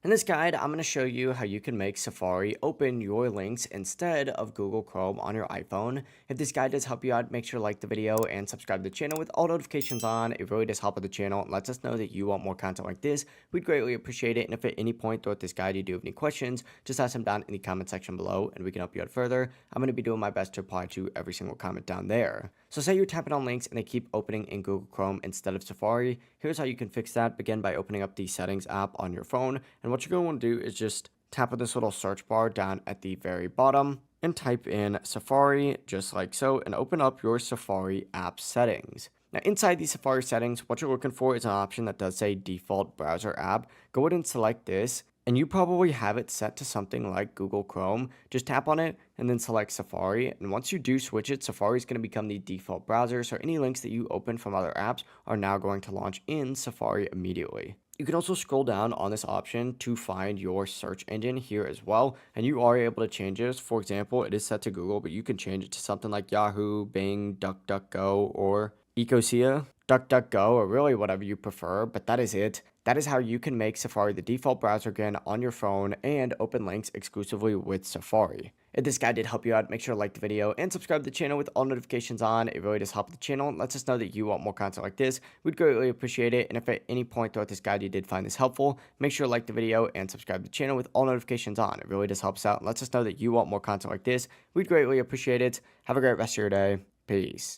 In this guide, I'm going to show you how you can make Safari open your links instead of Google Chrome on your iPhone. If this guide does help you out, make sure to like the video and subscribe to the channel with all notifications on. It really does help with the channel and lets us know that you want more content like this. We'd greatly appreciate it. And if at any point throughout this guide you do have any questions, just ask them down in the comment section below and we can help you out further. I'm going to be doing my best to reply to every single comment down there. So say you're tapping on links and they keep opening in Google Chrome instead of Safari. Here's how you can fix that. Begin by opening up the settings app on your phone. And what you're going to want to do is just tap on this little search bar down at the very bottom and type in Safari just like so and open up your Safari app settings. Now inside the Safari settings, what you're looking for is an option that does say default browser app. Go ahead and select this. And you probably have it set to something like Google Chrome. Just tap on it and then select Safari. And once you do switch it, Safari is going to become the default browser. So any links that you open from other apps are now going to launch in Safari immediately. You can also scroll down on this option to find your search engine here as well. And you are able to change this. For example, it is set to Google, but you can change it to something like Yahoo, Bing, DuckDuckGo, or Ecosia, DuckDuckGo, or really whatever you prefer. But that is it. That is how you can make Safari the default browser again on your phone and open links exclusively with Safari. If this guide did help you out, make sure to like the video and subscribe to the channel with all notifications on. It really does help the channel and lets us know that you want more content like this. We'd greatly appreciate it. And if at any point throughout this guide you did find this helpful, make sure to like the video and subscribe to the channel with all notifications on. It really does help us out and lets us know that you want more content like this. We'd greatly appreciate it. Have a great rest of your day. Peace.